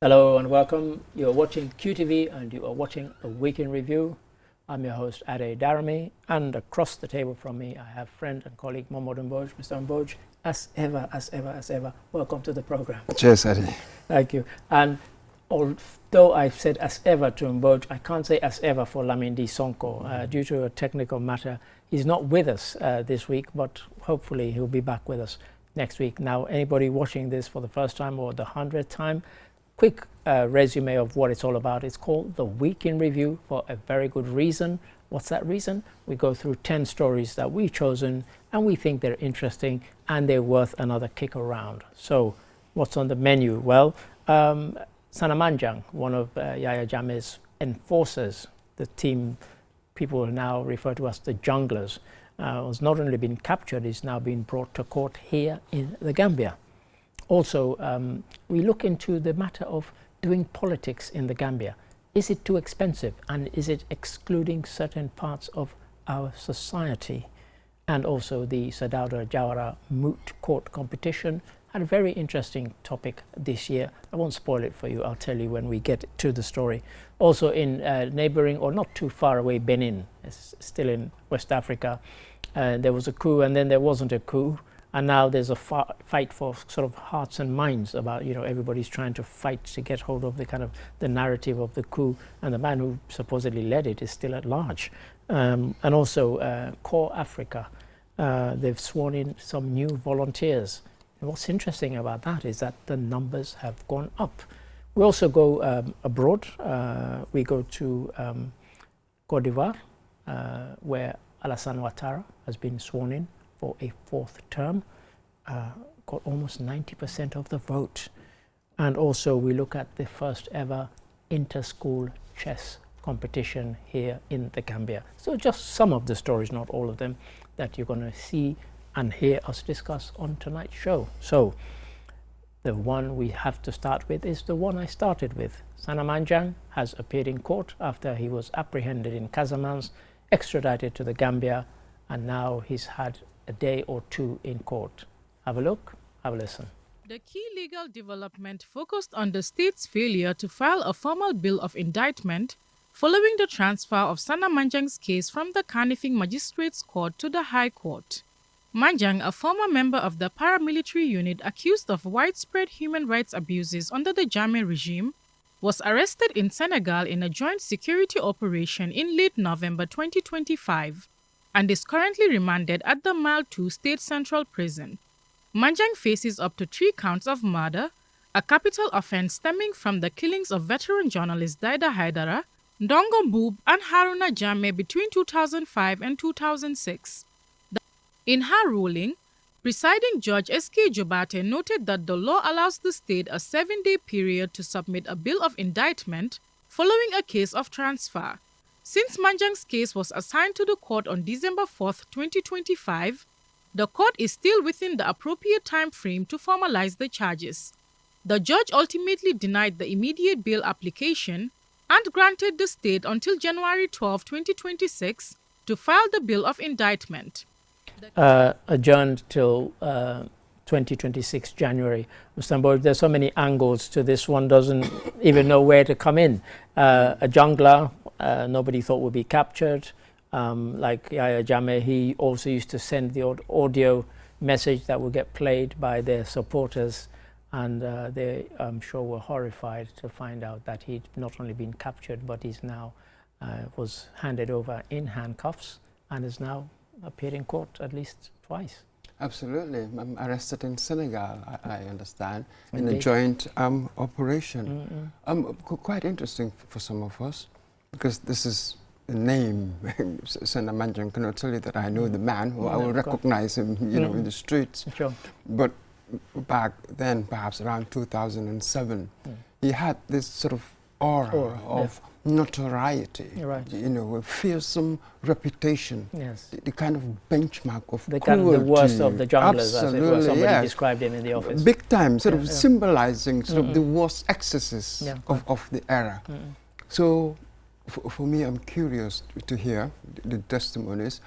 Hello and welcome. You are watching QTV and you are watching a Week in Review. I'm your host Ade Darami, and across the table from me I have friend and colleague Mohamed Mboj. Mr. Mboj, as ever, welcome to the program. Cheers, Ade. Thank you. And although I've said as ever to Mboj, I can't say as ever for Lamindi Sonko. Due to a technical matter, he's not with us this week, but hopefully he'll be back with us next week. Now, anybody watching this for the first time or the 100th time, quick resume of what it's all about. It's called the Week in Review for a very good reason. What's that reason? We go through 10 stories that we've chosen and we think they're interesting and they're worth another kick around. So what's on the menu? Well, Sana Manjang, one of Yahya Jammeh's enforcers, the team people now refer to as the junglers, has not only been captured, he's now been brought to court here in the Gambia. Also, we look into the matter of doing politics in the Gambia. Is it too expensive, and is it excluding certain parts of our society? And also the Sadauda Jawara moot court competition had a very interesting topic this year. I won't spoil it for you, I'll tell you when we get to the story. Also in neighboring or not too far away Benin, it's still in West Africa, there was a coup and then there wasn't a coup. And now there's a fight for sort of hearts and minds about, everybody's trying to fight to get hold of the kind of the narrative of the coup, and the man who supposedly led it is still at large. And also CorpsAfrica, they've sworn in some new volunteers. And what's interesting about that is that the numbers have gone up. We also go abroad. We go to Côte d'Ivoire, where Alassane Ouattara has been sworn in for a fourth term, got almost 90% of the vote. And also we look at the first ever inter-school chess competition here in the Gambia. So just some of the stories, not all of them, that you're going to see and hear us discuss on tonight's show. So the one we have to start with is the one I started with. Sana Manjang has appeared in court after he was apprehended in Casamance, extradited to the Gambia, and now he's had a day or two in court. Have a look, have a listen. The key legal development focused on the state's failure to file a formal bill of indictment following the transfer of Sana Manjang's case from the Kanifing Magistrates Court to the High Court. Manjang, a former member of the paramilitary unit accused of widespread human rights abuses under the Jammeh regime, was arrested in Senegal in a joint security operation in late November 2025. And is currently remanded at the Mile 2 State Central Prison. Manjang faces up to 3 counts of murder, a capital offense stemming from the killings of veteran journalist Daida Haidara, Ndongo Mboob and Haruna Jammeh between 2005 and 2006. In her ruling, presiding Judge S.K. Jobate noted that the law allows the state a 7-day period to submit a bill of indictment following a case of transfer. Since Manjang's case was assigned to the court on December 4, 2025, the court is still within the appropriate time frame to formalize the charges. The judge ultimately denied the immediate bail application and granted the state until January 12, 2026 to file the bill of indictment. Adjourned till 2026 January. Mr. Mboj, there's so many angles to this, one doesn't even know where to come in. A jungler, nobody thought would be captured. Like Yahya Jammeh, he also used to send the audio message that would get played by their supporters, and they, I'm sure, were horrified to find out that he'd not only been captured, but he's now was handed over in handcuffs and is now appeared in court at least twice. Absolutely. I'm arrested in Senegal, I understand, Indeed. in a joint operation. Quite interesting for some of us, because this is the name. Sana Manjang cannot tell you that I know the man, or I will recognize him, in the streets. Sure. But back then, perhaps around 2007, he had this sort of aura of notoriety, right. A fearsome reputation, Yes. the kind of benchmark of The cruelty. kind of the worst of the junglers, as it were. Absolutely, Somebody yes. described him in the office. Big time, sort of Yeah. symbolizing sort of the worst excesses of the era. So for me, I'm curious to hear the testimonies,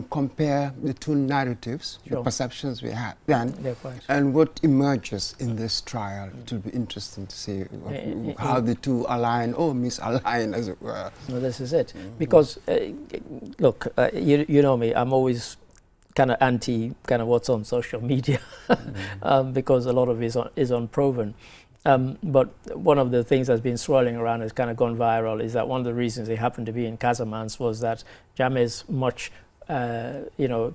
compare the two narratives, the perceptions we had then, and what emerges in this trial. It will be interesting to see how the two align or misalign, as it were. No, this is it. Because, look, you know me, I'm always kind of anti kind of what's on social media because a lot of it is unproven. But one of the things that's been swirling around, has kind of gone viral, is that one of the reasons they happened to be in Casamance was that Jammeh's much,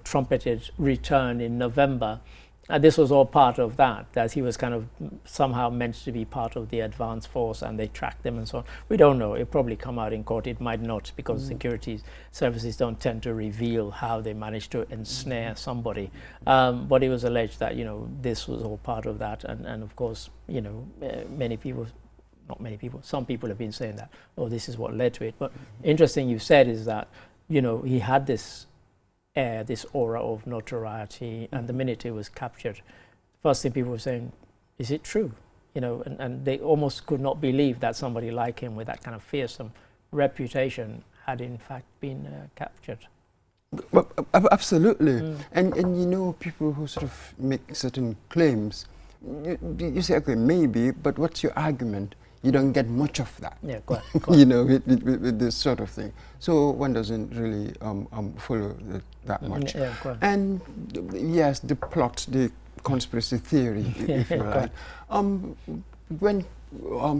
trumpeted return in November. And this was all part of that he was kind of somehow meant to be part of the advance force, and they tracked them and so on. We don't know. It'll probably come out in court. It might not, because security services don't tend to reveal how they managed to ensnare somebody. But it was alleged that, this was all part of that. And of course, many people, not many people, some people have been saying that, oh, this is what led to it. But interesting you said is that, he had this aura of notoriety, and the minute he was captured, first thing people were saying, is it true? And they almost could not believe that somebody like him with that kind of fearsome reputation had in fact been captured. Well, absolutely. And people who sort of make certain claims, you say, okay, maybe, but what's your argument? You don't get much of that, quite. With this sort of thing. So one doesn't really follow that much. And yes, the plot, the conspiracy theory, if you like. When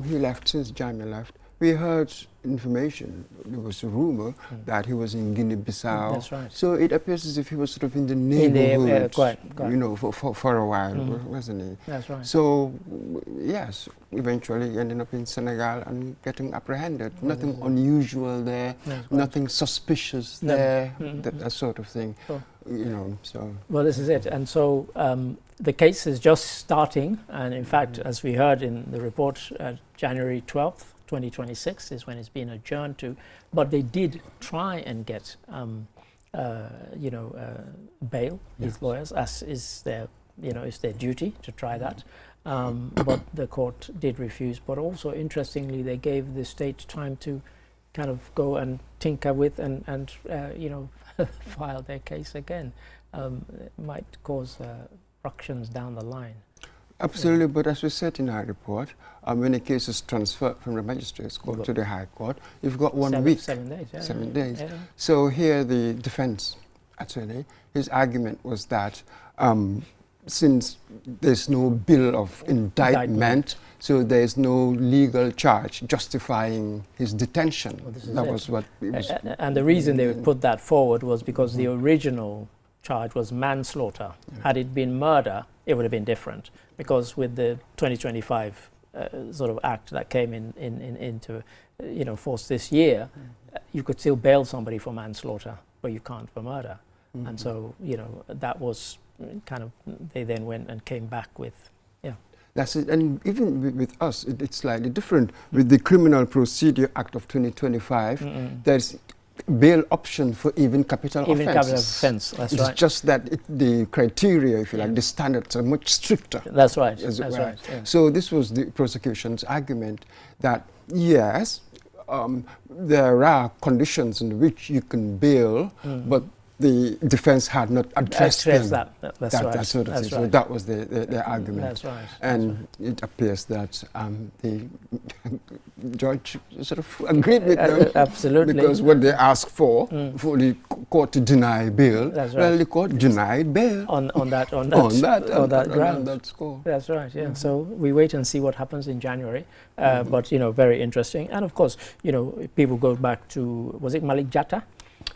he left, since Jammeh left, we heard information, there was a rumor that he was in Guinea-Bissau. That's right. So it appears as if he was sort of in the neighborhood, quite. For a while, wasn't he? That's right. So, yes, eventually ending up in Senegal and getting apprehended. Nothing unusual there, nothing suspicious there, that sort of thing. So. Well, this is it. And so the case is just starting, and in fact, as we heard in the report, January 12th, 2026 is when it's been adjourned to, but they did try and get, bail, his lawyers, as is their, it's their duty to try that. But the court did refuse. But also, interestingly, they gave the state time to kind of go and tinker with and file their case again. It might cause ructions down the line. Absolutely, but as we said in our report, when a case is transferred from the magistrate's court to the High Court, you've got 1 week. 7 days, 7 days. So here the defense attorney, his argument was that since there's no bill of indictment, so there's no legal charge justifying his detention. Well, that was what it was. And the reason they would put that forward was because the original charge was manslaughter. Had it been murder, it would have been different, because with the 2025 sort of act that came into force this year, you could still bail somebody for manslaughter, but you can't for murder. And so that was kind of, they then went and came back with. That's it. And even with us, it's slightly different. With the Criminal Procedure Act of 2025, there's bail option for even capital offenses. Even capital offense, that's right. It's just that the criteria, if you like, the standards are much stricter. That's right. That's right. So this was the prosecution's argument that, yes, there are conditions in which you can bail, but the defense had not addressed them. That's right. That sort of thing. Right. So that was the argument. That's right. And it appears that the judge sort of agreed with them. Absolutely. Because what they asked for the court to deny bail, well, the court denied bail. On that ground. On that score. That's right, So we wait and see what happens in January. But, very interesting. And of course, people go back to, was it Malik Jatta?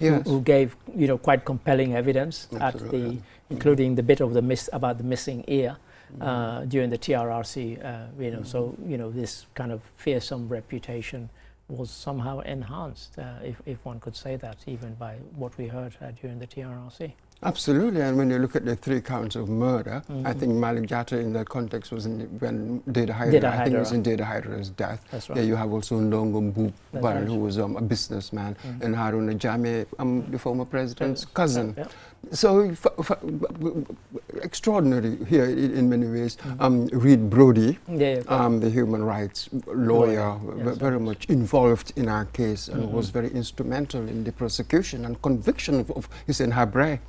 Yes. Who gave quite compelling evidence including the bit of about the missing ear during the TRRC. So this kind of fearsome reputation was somehow enhanced, if one could say that, even by what we heard during the TRRC. Absolutely, and when you look at the 3 counts of murder, I think Malik Jatta in that context was when Deda Haidara, I think it was in Deda Haidara's death. That's right. There you have also Ndongo Mboup, who was a businessman, and Haruna Jammeh, the former president's cousin. So extraordinary here in many ways. Reed Brody, the human rights lawyer, very much involved in our case and was very instrumental in the prosecution and conviction of Hissène Habré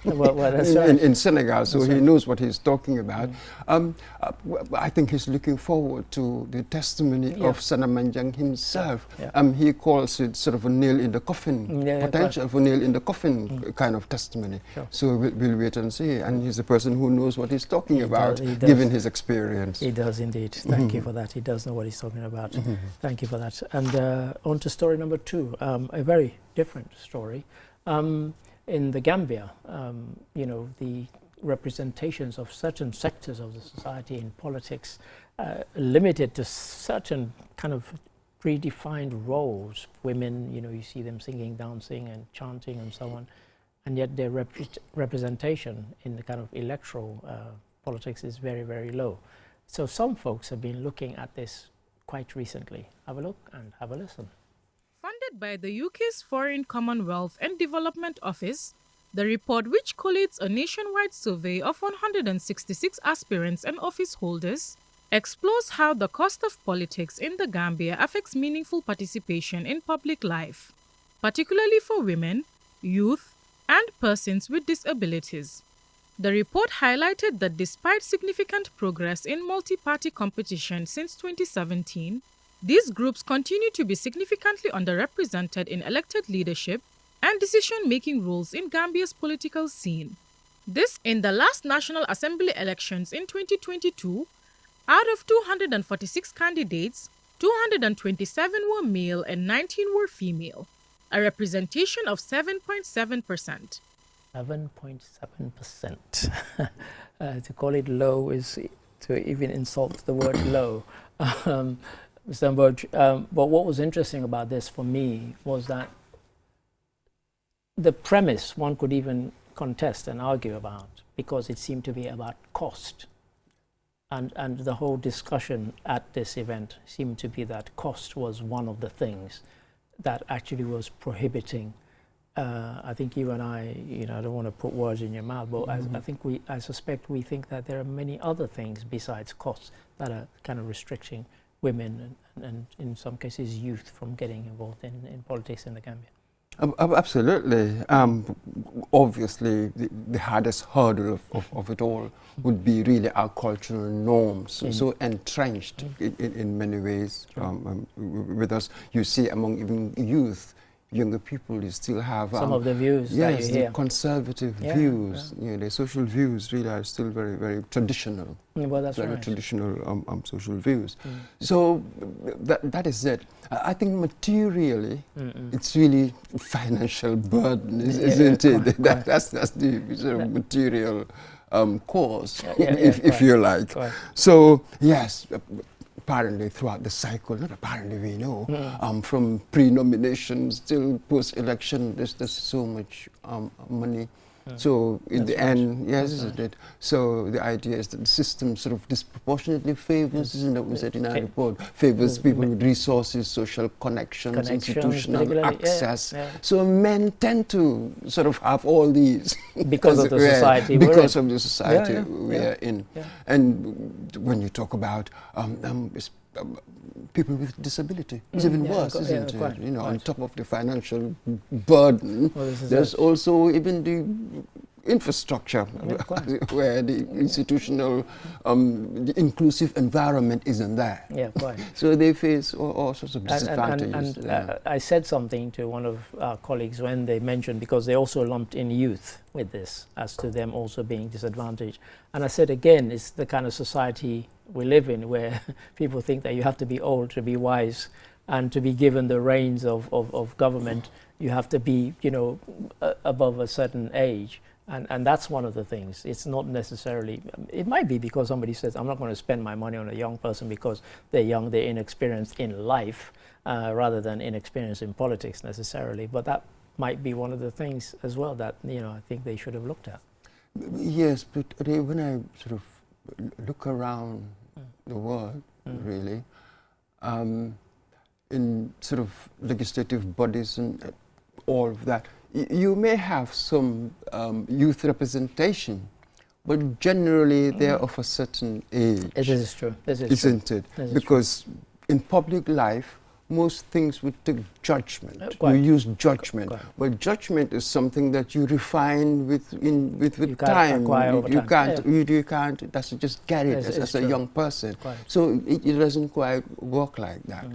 in Senegal. So he knows what he's talking about. I think he's looking forward to the testimony of Sana Manjang himself. He calls it sort of a nail in the coffin, potential for nail in the coffin kind of testimony. So we'll wait and see. And he's a person who knows what he's talking about, given his experience. He does indeed. Thank you for that. He does know what he's talking about. Thank you for that. And on to story number 2, a very different story. In the Gambia, you know, the representations of certain sectors of the society in politics limited to certain kind of predefined roles. Women, you know, you see them singing, dancing and chanting and so on, and yet their representation in the kind of electoral politics is very, very low. So some folks have been looking at this quite recently. Have a look and have a listen. Funded by the UK's Foreign Commonwealth and Development Office, the report, which collates a nationwide survey of 166 aspirants and office holders, explores how the cost of politics in the Gambia affects meaningful participation in public life, particularly for women, youth, and persons with disabilities. The report highlighted that despite significant progress in multi-party competition since 2017, these groups continue to be significantly underrepresented in elected leadership and decision-making roles in Gambia's political scene. This in the last National Assembly elections in 2022, out of 246 candidates, 227 were male and 19 were female, a representation of 7.7%. 7.7%. To call it low is to even insult the word low. Mr. Mboj, but what was interesting about this for me was that the premise one could even contest and argue about, because it seemed to be about cost. And the whole discussion at this event seemed to be that cost was one of the things that actually was prohibiting. I think you and I, you know, I don't want to put words in your mouth, but I suspect we think that there are many other things besides costs that are kind of restricting women and in some cases youth from getting involved in politics in the Gambia. Absolutely. Obviously, the hardest hurdle of it all would be really our cultural norms, so entrenched in many ways with us. You see among even youth, younger people, you still have some of the views. Yes, the conservative views. You know, the social views really are still very, very traditional. Well, that's very right. Traditional social views. So that is it. I think materially, it's really financial burden, isn't it? That's the sort of material cause, if you like. So yes. Apparently throughout the cycle, not apparently we know, from pre-nominations till post-election, there's so much money. So in the end, yes, isn't it? So the idea is that the system sort of disproportionately favors, isn't that we said in our report, favors people with resources, social connections institutional access. So men tend to sort of have all these because of the society we're in. And when you talk about people with disability, it's even worse, isn't it? You know, on top of the financial burden, there's also even the infrastructure where the institutional, the inclusive environment isn't there. So they face all sorts of disadvantages. And I said something to one of our colleagues when they mentioned, because they also lumped in youth with this, as to them also being disadvantaged. And I said again, it's the kind of society we live in where people think that you have to be old to be wise, and to be given the reins of government, you have to be, you know, above a certain age. And that's one of the things. It's not necessarily, it might be because somebody says, I'm not going to spend my money on a young person because they're young, they're inexperienced in life, rather than inexperienced in politics necessarily. But that might be one of the things as well that, you know, I think they should have looked at. Yes, but when I sort of look around the world, really, in sort of legislative bodies and all of that, you may have some youth representation, but generally they're of a certain age. This is true. This is isn't true. it? This is because in public life, most things would take judgment. You Quite. use judgment, Quite. but judgment is something that you refine with You can't time. acquire over You time. can't. You can't. That's just get it as a true. young person. Quite. So it doesn't quite work like that.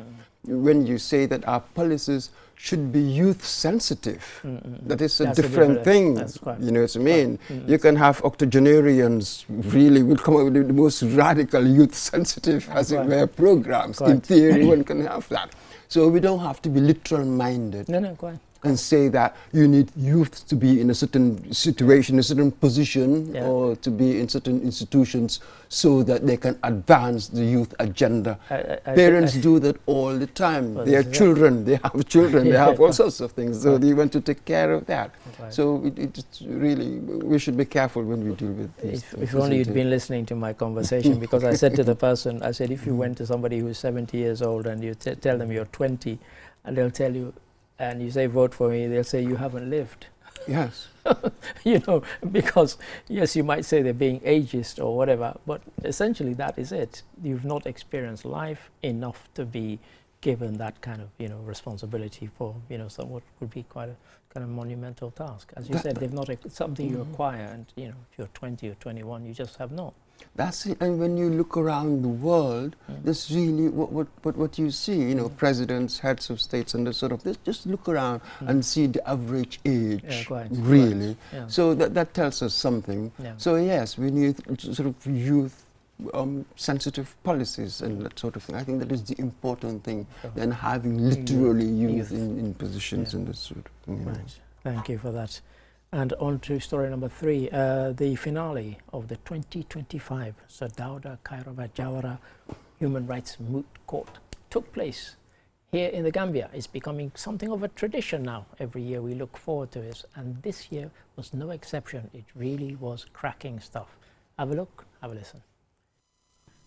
When you say that our policies should be youth sensitive, that is a different thing. You know what I mean? You can have octogenarians really will come up with the most radical youth sensitive, as it were, programs. In theory, one can have that. So we don't have to be literal minded. No, quite. And say that you need youth to be in a certain situation, a certain position, or to be in certain institutions so that they can advance the youth agenda. Parents do that all the time. They are children, they have children, they have all sorts of things, so they want to take care of that. So it's really, we should be careful when we deal with this. If only you'd been listening to my conversation, because I said to the person, I said, if you went to somebody who's 70 years old and you tell them you're 20, and they'll tell you, and you say vote for me, they'll say you haven't lived. Yes. You know, because yes, you might say they're being ageist or whatever, but essentially that is it. You've not experienced life enough to be given that kind of, you know, responsibility for, you know, what would be quite a kind of monumental task. As you said, they've not, something you acquire, and, you know, if you're 20 or 21, you just have not. That's it. And when you look around the world, that's really what you see. You know, presidents, heads of states, and the sort of this. Just look around and see the average age. Really. Yeah. So that tells us something. Yeah. So yes, we need sort of youth sensitive policies and that sort of thing. I think that is the important thing than having literally youth in positions in this sort of thing. Right. Thank you for that. And on to story number 3, the finale of the 2025 Sir Dawda Kairaba Jawara Human Rights Moot Court took place here in the Gambia. It's becoming something of a tradition now. Every year we look forward to it, and this year was no exception. It really was cracking stuff. Have a look, have a listen.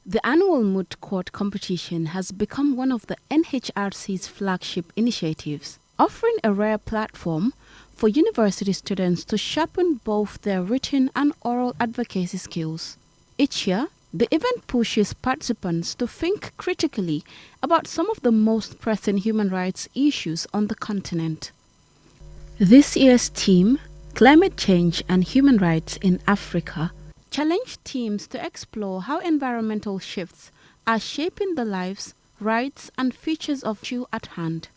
The annual moot court competition has become one of the NHRC's flagship initiatives, offering a rare platform for university students to sharpen both their written and oral advocacy skills. Each year, the event pushes participants to think critically about some of the most pressing human rights issues on the continent. This year's theme, Climate Change and Human Rights in Africa, challenged teams to explore how environmental shifts are shaping the lives, rights, and futures of you at hand.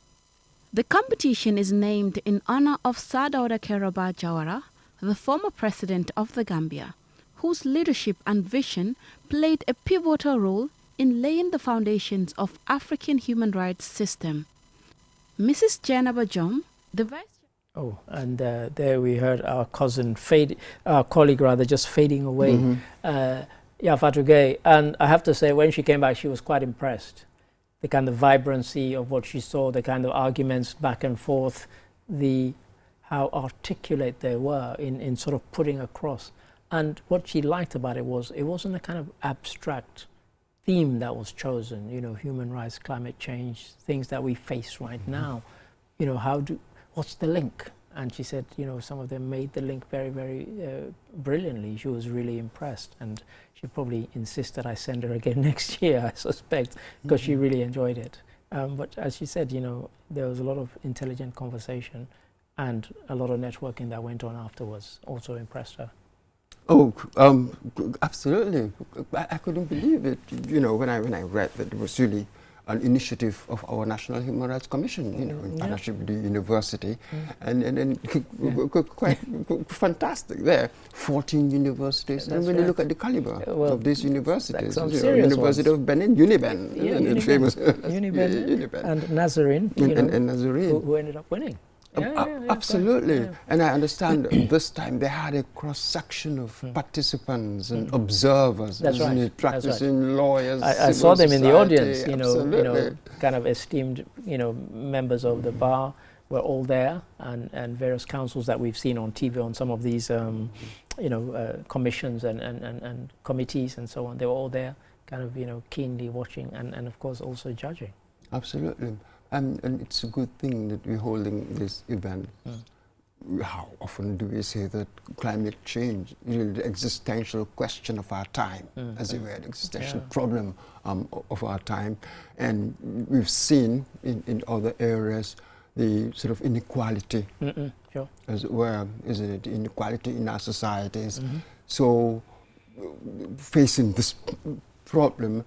The competition is named in honor of Sir Dawda Kairaba Jawara, the former president of the Gambia, whose leadership and vision played a pivotal role in laying the foundations of African human rights system. Mrs. Janaba Jom, the vice. Oh, and there we heard our colleague rather, just fading away. Fatou Gay, and I have to say, when she came back, she was quite impressed. The kind of vibrancy of what she saw, the kind of arguments back and forth, how articulate they were in sort of putting across. And what she liked about it wasn't a kind of abstract theme that was chosen, you know, human rights, climate change, things that we face right now. You know, what's the link? And she said, you know, some of them made the link very, very brilliantly. She was really impressed, and she'll probably insist that I send her again next year, I suspect, because she really enjoyed it. But as she said, you know, there was a lot of intelligent conversation and a lot of networking that went on afterwards also impressed her. Oh, absolutely. I couldn't believe it, you know, when I read that it was really an initiative of our National Human Rights Commission, you know, in partnership with the university, and quite fantastic there. 14 universities, and when you look at the caliber of these universities, University of Benin, Uniben, famous Uniben, and Nazarene, and Nazarene, who ended up winning. Absolutely. And I understand this time they had a cross-section of participants and observers, practicing lawyers. I saw them in the audience, you know, kind of esteemed, you know, members of the bar were all there, and various councils that we've seen on TV on some of these, you know, commissions and committees and so on. They were all there, kind of, you know, keenly watching and of course also judging. Absolutely. And it's a good thing that we're holding this event. how often do we say that climate change is the existential question of our time, as it were, the existential problem of our time. And we've seen in other areas the sort of inequality, sure. as it were, isn't it? Inequality in our societies. So, facing this problem,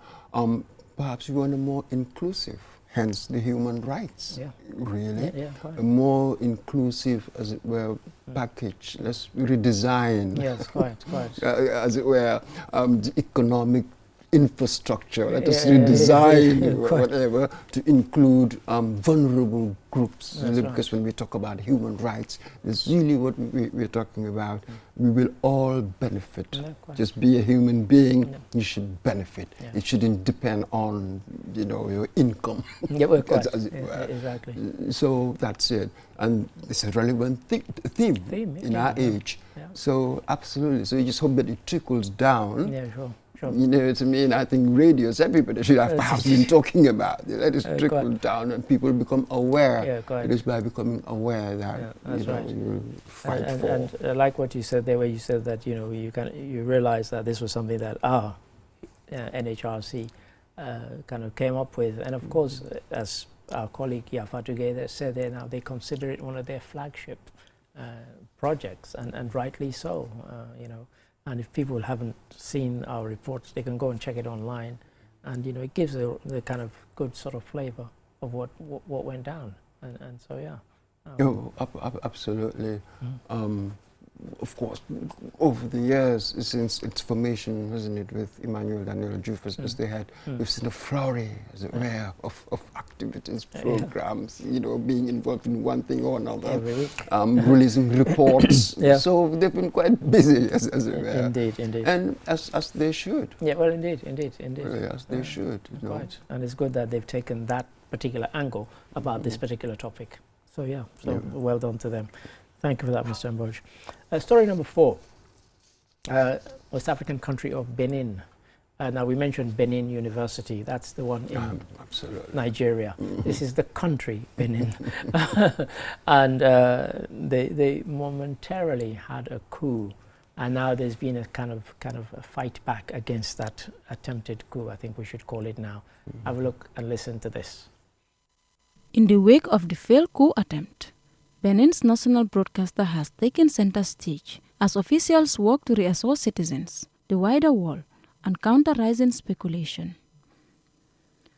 perhaps we want a more inclusive, hence the human rights, really. A more inclusive, as it were, package. Let's redesign, yes, quite. As it were, the economic infrastructure. Let us redesign whatever to include vulnerable groups. Because when we talk about human rights, it's really what we're talking about. We will all benefit. Just be a human being, you should benefit. It shouldn't depend on, you know, your income. As it were. Exactly. So that's it. And it's a relevant theme in our age. So absolutely. So you just hope that it trickles down. Sure. You know what I mean? I think radios, everybody should have perhaps been talking about it. Let it trickle down and people become aware. It is by becoming aware that you fight for. And I like what you said there, where you said that you realize that this was something that NHRC kind of came up with, and of course, as our colleague Yafa together said there, now they consider it one of their flagship projects, and rightly so. And if people haven't seen our reports, they can go and check it online, and it gives the kind of good sort of flavor of what went down, and so absolutely. Of course, over the years since its formation, wasn't it, with Emmanuel Daniel Diouf as they had, we've seen a flurry, as it were, of activities, programs, being involved in one thing or another, releasing reports. So they've been quite busy, as it were. Indeed. And as they should. Well, indeed. Really, as they should. Right. And it's good that they've taken that particular angle about this particular topic. So well done to them. Thank you for that, Mr. Mboj. Story number 4, West African country of Benin. Now, we mentioned Benin University. That's the one in Nigeria. This is the country, Benin. And they momentarily had a coup. And now there's been a kind of a fight back against that attempted coup, I think we should call it now. Have a look and listen to this. In the wake of the failed coup attempt, Benin's national broadcaster has taken center stage as officials work to reassure citizens, the wider world, and counter rising speculation.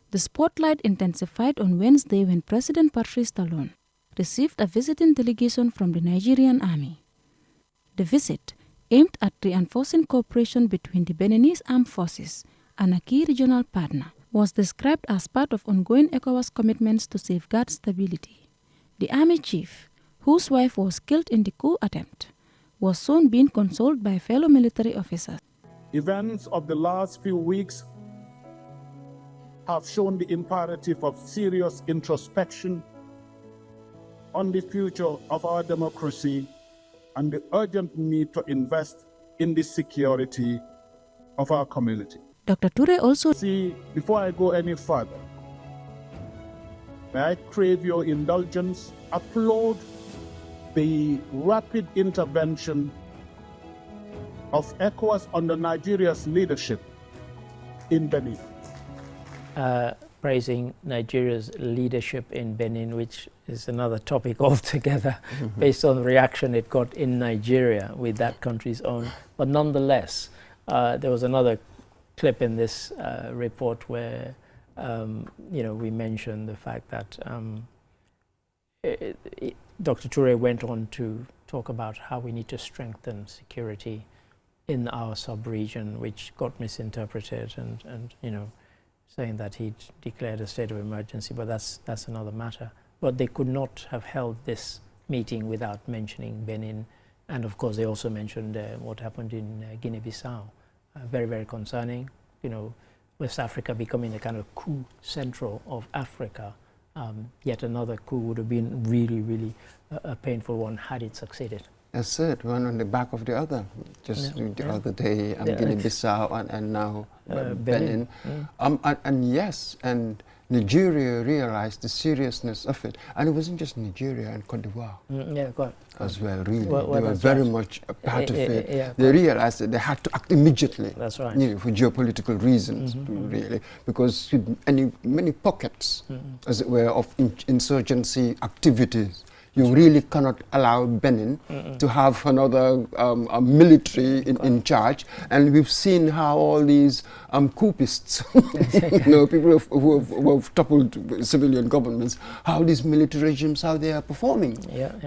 The spotlight intensified on Wednesday when President Patrice Talon received a visiting delegation from the Nigerian army. The visit, aimed at reinforcing cooperation between the Beninese armed forces and a key regional partner, was described as part of ongoing ECOWAS commitments to safeguard stability. The army chief, whose wife was killed in the coup attempt, was soon being consoled by fellow military officers. Events of the last few weeks have shown the imperative of serious introspection on the future of our democracy and the urgent need to invest in the security of our community. Dr. Toure also... Before I go any further, may I crave your indulgence, applaud the rapid intervention of ECOWAS under Nigeria's leadership in Benin. Praising Nigeria's leadership in Benin, which is another topic altogether, based on the reaction it got in Nigeria with that country's own. But nonetheless, there was another clip in this report where we mentioned the fact that Dr. Toure went on to talk about how we need to strengthen security in our sub-region, which got misinterpreted, and saying that he'd declared a state of emergency, but that's another matter. But they could not have held this meeting without mentioning Benin, and of course they also mentioned what happened in Guinea-Bissau. Very, very concerning. West Africa becoming a kind of coup central of Africa. Yet another coup would have been really, really a painful one had it succeeded. That's it, one on the back of the other. Just the other day, Guinea-Bissau and now Benin. And yes, and Nigeria realized the seriousness of it. And it wasn't just Nigeria and Cote d'Ivoire as well, really. They were very much a part of it. They realized that they had to act immediately. That's right. You know, for geopolitical reasons, really. Because many pockets, as it were, of insurgency activities. You really cannot allow Benin to have another military in charge. And we've seen how all these coupists, you know, people who have toppled civilian governments, how these military regimes, how they are performing.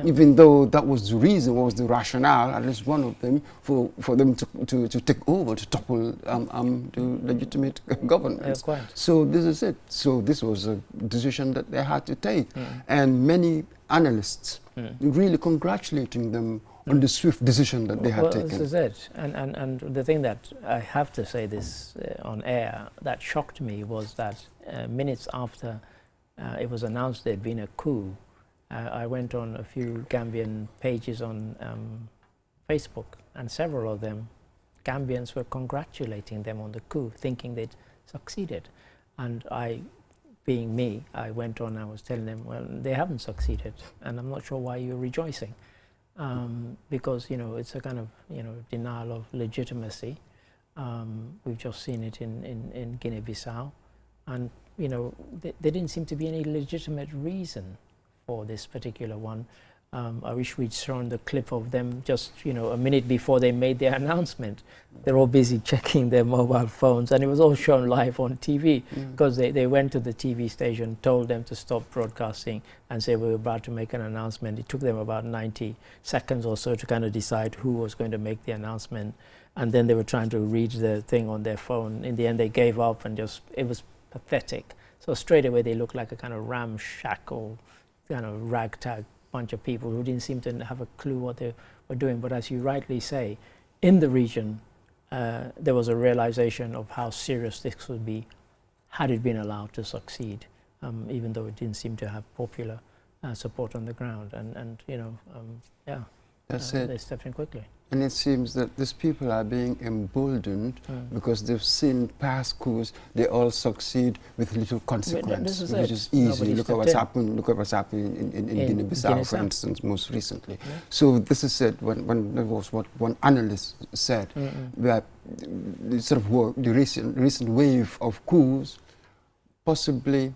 Even though that was the reason, was the rationale, at least one of them, for them to take over, to topple the legitimate governments. So this is it. So this was a decision that they had to take. And many analysts really congratulating them on the swift decision that they had taken. This is it. And the thing that I have to say this on air that shocked me was that minutes after it was announced there'd been a coup, I went on a few Gambian pages on Facebook, and several of them, Gambians were congratulating them on the coup, thinking they'd succeeded. And I, being me, I went on, I was telling them, well, they haven't succeeded, and I'm not sure why you're rejoicing. Because, you know, it's a kind of, you know, denial of legitimacy. We've just seen it in Guinea-Bissau. And, you know, there didn't seem to be any legitimate reason for this particular one. I wish we'd shown the clip of them just, you know, a minute before they made their announcement. They're all busy checking their mobile phones, and it was all shown live on TV because they went to the TV station, told them to stop broadcasting and say we were about to make an announcement. It took them about 90 seconds or so to kind of decide who was going to make the announcement. And then they were trying to read the thing on their phone. In the end, they gave up and just, it was pathetic. So straight away, they looked like a kind of ramshackle, kind of ragtag bunch of people who didn't seem to have a clue what they were doing. But as you rightly say, in the region, there was a realization of how serious this would be had it been allowed to succeed, even though it didn't seem to have popular support on the ground. And you know, yeah, that's it. They stepped in quickly. And it seems that these people are being emboldened because they've seen past coups, they all succeed with little consequence, which is easy. Look at what's happened. Look at what's happening in Guinea-Bissau, for instance, most recently. So this is it. When there was what one analyst said, that the sort of the recent wave of coups possibly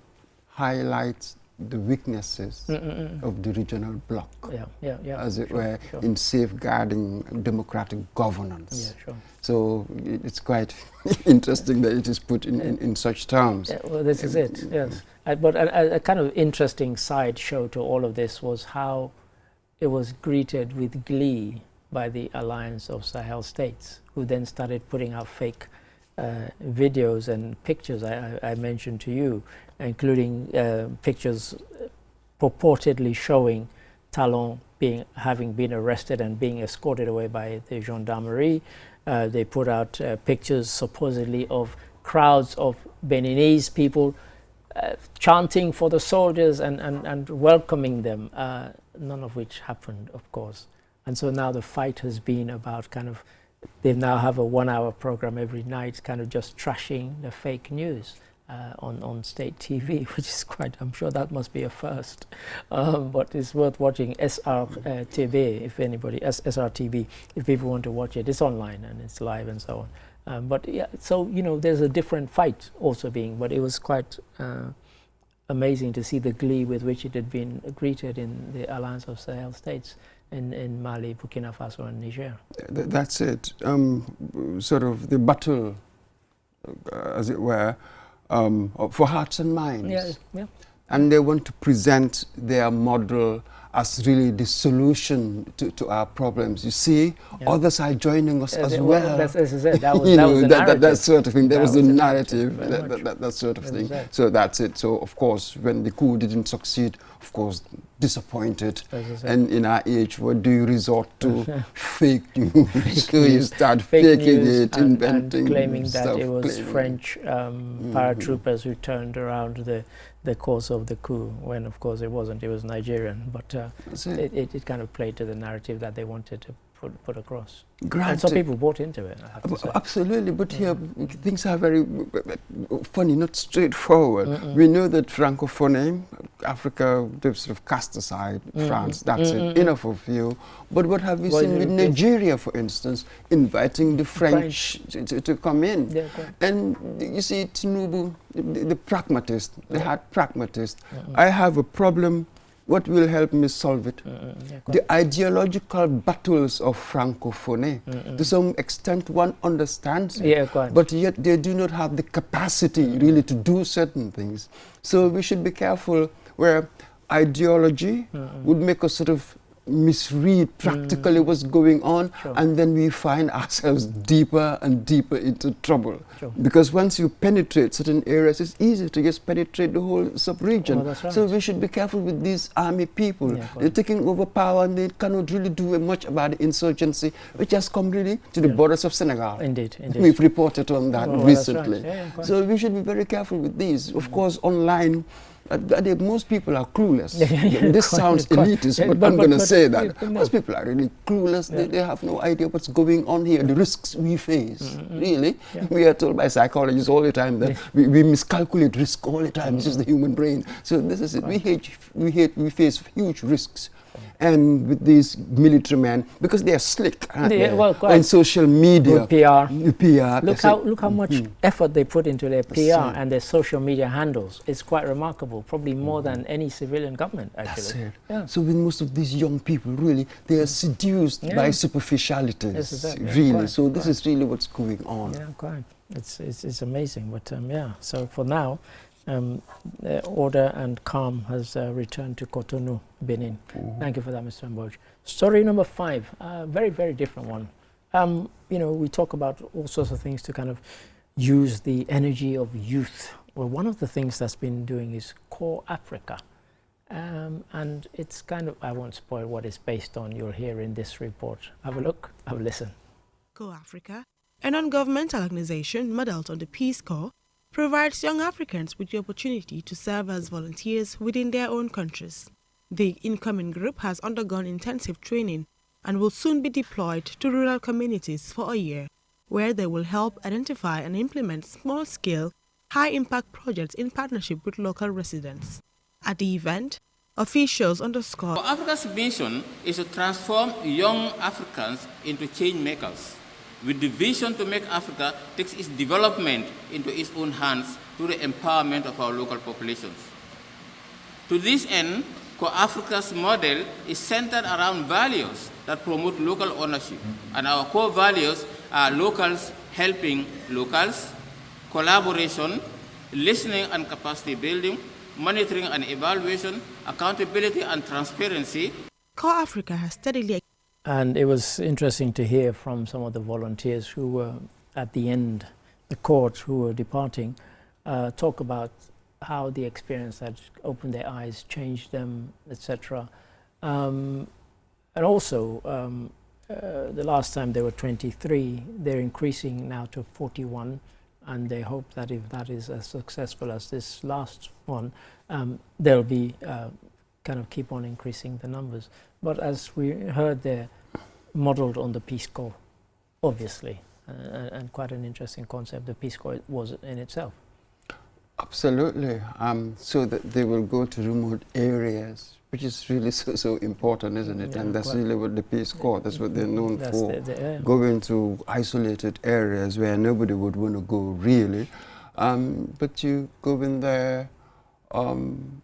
highlights the weaknesses of the regional bloc, as it were, in safeguarding democratic governance. So it's quite interesting that it is put in such terms. Well, this is it, yes. But a kind of interesting sideshow to all of this was how it was greeted with glee by the Alliance of Sahel States, who then started putting out fake videos and pictures I mentioned to you, including pictures purportedly showing Talon having been arrested and being escorted away by the gendarmerie. They put out pictures supposedly of crowds of Beninese people chanting for the soldiers and welcoming them, none of which happened, of course. And so now the fight has been about kind of, they now have a 1-hour program every night, kind of just trashing the fake news on state TV, which is quite, I'm sure that must be a first. But it's worth watching SRTV, if anybody, SRTV, if people want to watch it. It's online and it's live and so on. But yeah, so, you know, there's a different fight also being, but it was quite amazing to see the glee with which it had been greeted in the Alliance of Sahel States in Mali, Burkina Faso and Niger. That's it. Sort of the battle, as it were, for hearts and minds. And they want to present their model as really the solution to our problems. You see, others are joining us as well. That was the narrative. That sort of thing. That was the narrative, that sort of thing. So that's it. So, of course, when the coup didn't succeed, of course, disappointed. And in our age, what do you resort to? Fake news. So you start faking it, inventing and claiming stuff, that it was French paratroopers who turned around the course of the coup, when of course it wasn't, it was Nigerian. But it kind of played to the narrative that they wanted to put across. Granted. And some people bought into it, I have to say. Absolutely, but here things are very funny, not straightforward. We know that Francophone, Africa, they've sort of cast aside France, that's it, enough of you. But what have we seen with Nigeria, for instance, inviting the French to come in? Yeah, and you see, Tinubu, the pragmatist, the hard pragmatist, I have a problem. What will help me solve it? The ideological battles of Francophone. To some extent, one understands it, but yet they do not have the capacity really to do certain things. So we should be careful where ideology would make us sort of misread practically what's going on, and then we find ourselves deeper and deeper into trouble. Because once you penetrate certain areas, it's easy to just penetrate the whole sub-region. So we should be careful with these army people. They're taking over power and they cannot really do much about the insurgency, which has come really to the borders of Senegal. Indeed. We've reported on that recently. So we should be very careful with these. Of course, online, most people are clueless. This sounds elitist, but I'm going to say that. Most people are really clueless. They have no idea what's going on here, the risks we face. Really. We are told by psychologists all the time that we miscalculate risk all the time. It's just the human brain. So this is it. We face huge risks. And with these military men, because they are slick on social media, PR. Look how much effort they put into their PR and their social media handles. It's quite remarkable, probably more than any civilian government, actually. That's it. So with most of these young people, really, they are seduced by superficialities, really. So this is really what's going on. Yeah, quite. It's amazing, but So for now, order and calm has returned to Cotonou, Benin. Thank you for that, Mr. Mboj. Story number 5, very, very different one. You know, we talk about all sorts of things to kind of use the energy of youth. Well, one of the things that's been doing is CorpsAfrica. And it's kind of, I won't spoil what it's based on, you'll hear in this report. Have a look, have a listen. CorpsAfrica, a non-governmental organization modeled on the Peace Corps, provides young Africans with the opportunity to serve as volunteers within their own countries. The incoming group has undergone intensive training and will soon be deployed to rural communities for a year, where they will help identify and implement small-scale, high-impact projects in partnership with local residents. At the event, officials underscored Africa's mission is to transform young Africans into change makers, with the vision to make Africa take its development into its own hands through the empowerment of our local populations. To this end, CorpsAfrica's model is centered around values that promote local ownership, and our core values are locals helping locals, collaboration, listening and capacity building, monitoring and evaluation, accountability and transparency. CorpsAfrica has steadily. And it was interesting to hear from some of the volunteers who were at the end, the court who were departing, talk about how the experience had opened their eyes, changed them, etc. And also, the last time they were 23, they're increasing now to 41, and they hope that if that is as successful as this last one, they'll be kind of keep on increasing the numbers. But as we heard there, modeled on the Peace Corps, obviously, and quite an interesting concept the Peace Corps was in itself. Absolutely. So that they will go to remote areas, which is really so important, isn't it? And that's really what the Peace Corps, that's what they're known for. Going to isolated areas where nobody would want to go, really. But you go in there,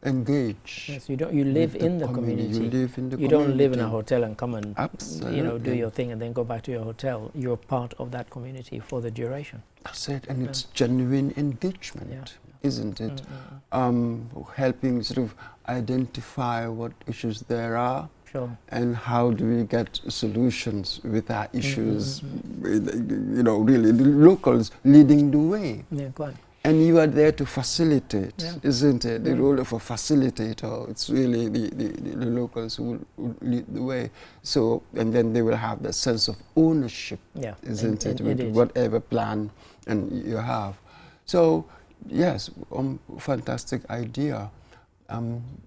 engage. Yes, you live in the community. You live in the community. You don't live in a hotel and come and Absolutely. Do your thing and then go back to your hotel. You're part of that community for the duration. That's it, and it's genuine engagement, isn't it? Helping sort of identify what issues there are. Sure. And how do we get solutions with our issues? Really, the locals leading the way. Yeah, quite. And you are there to facilitate, isn't it? The role of a facilitator, it's really the locals who will lead the way. So, and then they will have that sense of ownership, isn't it? With whatever plan and you have. So, yes, fantastic idea.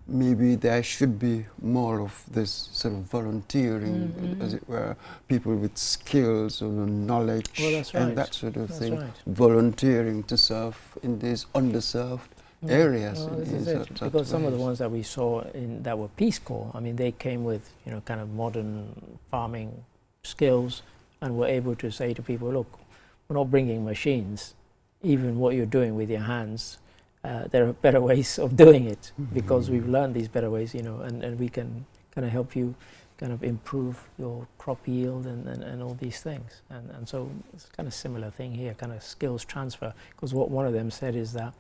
maybe there should be more of this sort of volunteering, as it were, people with skills or knowledge and that sort of thing, volunteering to serve in these underserved areas. Well, this is it, because some of the ones that we saw that were Peace Corps, I mean, they came with, you know, kind of modern farming skills and were able to say to people, look, we're not bringing machines, even what you're doing with your hands, there are better ways of doing it, because we've learned these better ways, you know, and we can kind of help you kind of improve your crop yield and all these things. And so it's kind of similar thing here, kind of skills transfer, because what one of them said is that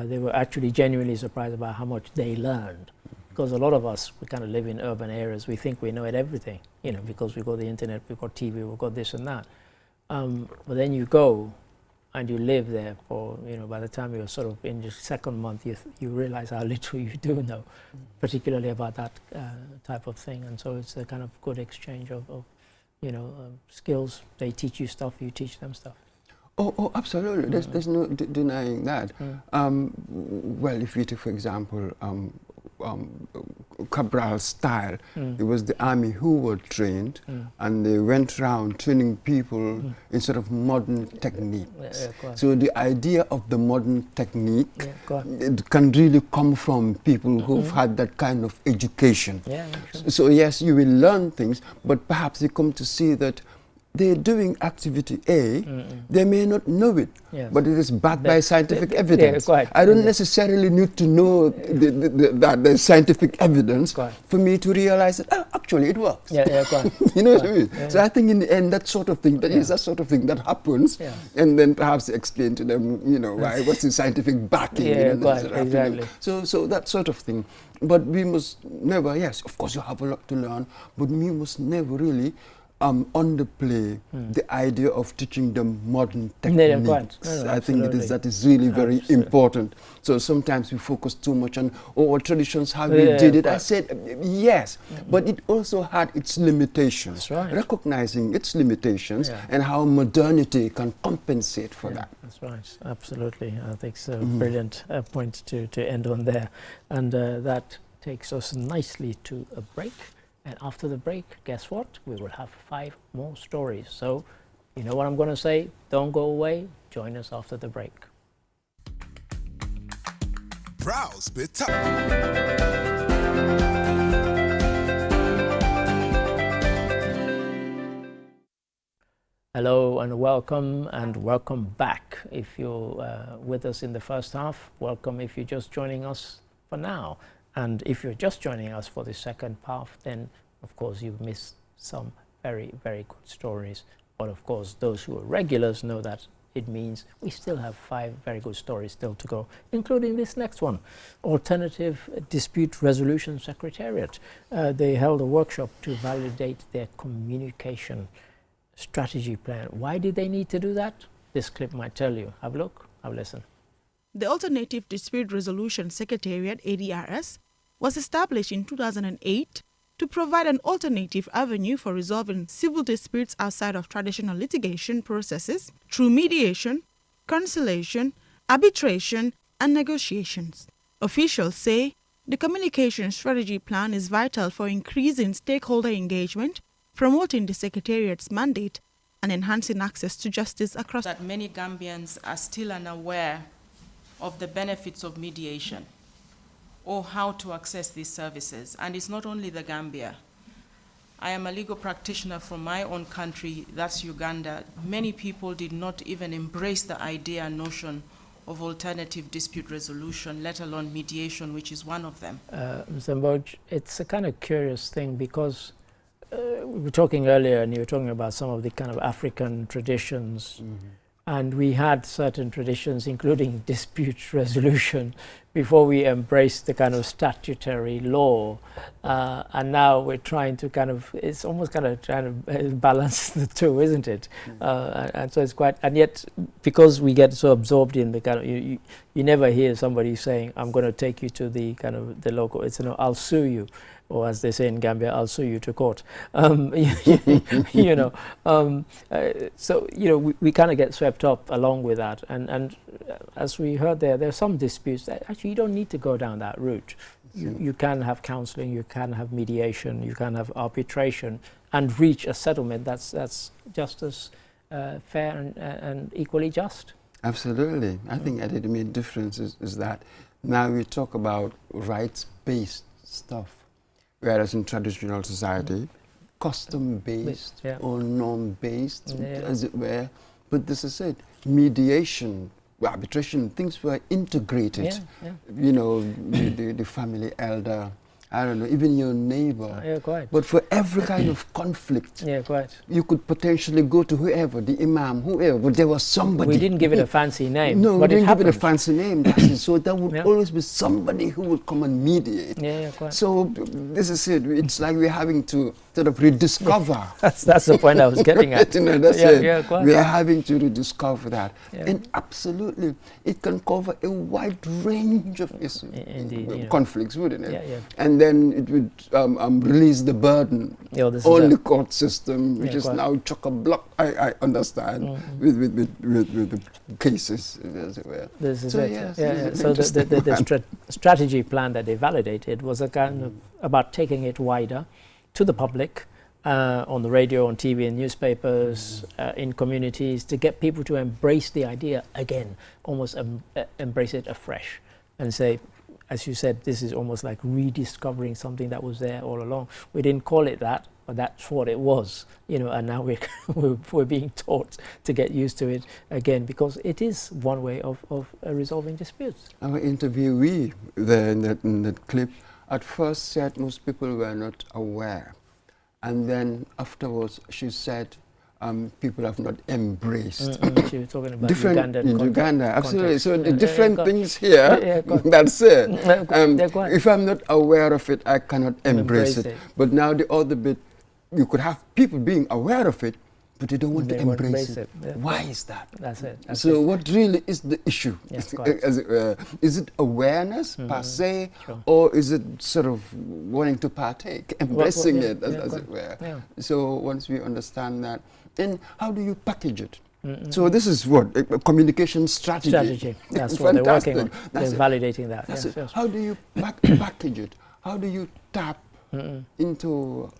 they were actually genuinely surprised about how much they learned, because a lot of us, we kind of live in urban areas, we think we know everything, you know, because we've got the internet, we've got TV, we've got this and that. But then you go and you live there for, you know, by the time you're sort of in your second month, you realize how little you do know, particularly about that type of thing. And so it's a kind of good exchange of you know, skills. They teach you stuff, you teach them stuff. Oh, absolutely. There's no denying that. Well, if you take, for example, Cabral's style, it was the army who were trained, and they went around training people in sort of modern techniques. So the idea of the modern technique it can really come from people who've had that kind of education. So yes, you will learn things, but perhaps you come to see that they're doing activity A, they may not know it, but it is backed by scientific evidence. I don't necessarily need to know that there's scientific evidence for me to realize that, oh, actually it works. You know what I mean? So I think in the end, that sort of thing, that is that sort of thing that happens, and then perhaps explain to them, you know, why, what's the scientific backing. Exactly. So that sort of thing. But we must never, yes, of course you have a lot to learn, but we must never really underplay the idea of teaching them modern techniques. I think that is really very important. So sometimes we focus too much on traditions, how we did it. I said yes, but it also had its limitations. Recognizing its limitations and how modernity can compensate for that. That's right, absolutely. I think it's a brilliant point to end on there. And that takes us nicely to a break. And after the break, guess what? We will have 5 more stories. So, you know what I'm going to say? Don't go away. Join us after the break. Browse bit. Hello and welcome back. If you're with us in the first half, welcome if you're just joining us for now. And if you're just joining us for the second half, then of course you've missed some very, very good stories. But of course, those who are regulars know that it means we still have 5 very good stories still to go, including this next one. Alternative Dispute Resolution Secretariat. They held a workshop to validate their communication strategy plan. Why did they need to do that? This clip might tell you. Have a look, have a listen. The Alternative Dispute Resolution Secretariat, ADRS, was established in 2008 to provide an alternative avenue for resolving civil disputes outside of traditional litigation processes through mediation, conciliation, arbitration, and negotiations. Officials say the communication strategy plan is vital for increasing stakeholder engagement, promoting the Secretariat's mandate, and enhancing access to justice across. That many Gambians are still unaware of the benefits of mediation or how to access these services. And it's not only the Gambia. I am a legal practitioner from my own country, that's Uganda. Many people did not even embrace the idea and notion of alternative dispute resolution, let alone mediation, which is one of them. Mr. Mboj, it's a kind of curious thing because we were talking earlier and you were talking about some of the kind of African traditions. And we had certain traditions, including dispute resolution, before we embraced the kind of statutory law. And now we're trying to kind of, it's almost kind of trying to balance the two, isn't it? And so it's quite, and yet because we get so absorbed in the kind of, you never hear somebody saying, I'm going to take you to the kind of the local, it's, you know, I'll sue you. or as they say in Gambia, I'll sue you to court. You know, so you know, we kind of get swept up along with that, and as we heard there's some disputes that actually you don't need to go down that route. You can have counseling, you can have mediation, you can have arbitration, and reach a settlement that's just as fair and equally just. Absolutely. I think the main difference is that now we talk about rights-based stuff, whereas in traditional society, custom-based or norm-based, as it were. But this is it. Mediation, arbitration, things were integrated. You know, the family elder, I don't know, even your neighbor. Yeah, quite. But for every kind of conflict, quite. You could potentially go to whoever, the imam, whoever, but there was somebody. We didn't give it a fancy name. No, but we didn't give it a happened. fancy name. That's it. So there would always be somebody who would come and mediate. Quite. So this is it. It's like we're having to sort of rediscover. That's the point I was getting at. You know, that's it. Quite. We are having to rediscover that. Yeah. And absolutely, it can cover a wide range of issues. Indeed, conflicts, wouldn't it? Yeah. And then it would release the burden on the court system, which is now chock-a-block, I understand, with the cases, as it were. This is so it. Yes, so the strategy plan that they validated was a kind of about taking it wider to the public, on the radio, on TV, in newspapers, in communities, to get people to embrace the idea again, almost embrace it afresh, and say, as you said, this is almost like rediscovering something that was there all along. We didn't call it that, but that's what it was, you know. And now we're being taught to get used to it again, because it is one way of resolving disputes. Our interviewee there in that clip at first said most people were not aware, and then afterwards she said people have not embraced. She was talking about different in Uganda, absolutely. Context. So the different things here, that's it. If I'm not aware of it, I cannot embrace it. But now the other bit, you could have people being aware of it, but they don't want to embrace it. Why is that? That's it. So what really is the issue? Yes, is it awareness per se, or is it sort of wanting to partake, embracing it, as it were? So once we understand that, then how do you package it? So this is what a communication strategy. That's what they're working on. They're validating that. That's it. How do you package it? How do you tap into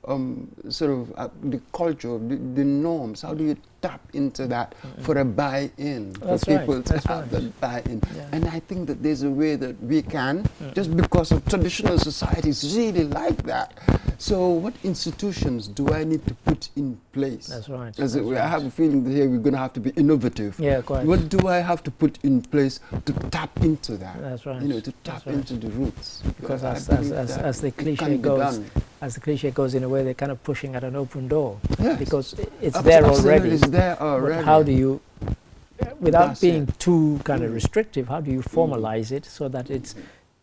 sort of the culture, the norms? How do you tap into that for a buy-in, for people to have that buy-in? And I think that there's a way that we can, just because of traditional societies really like that. So what institutions do I need to put in place? That's right. I have a feeling that here we're going to have to be innovative. Yeah, quite. What do I have to put in place to tap into that? That's right. You know, to tap into the roots. Because as the cliche goes, in a way, they're kind of pushing at an open door. Yes. Because it's there already. It's there already. But how do you, without being too kind of restrictive, how do you formalize it so that it's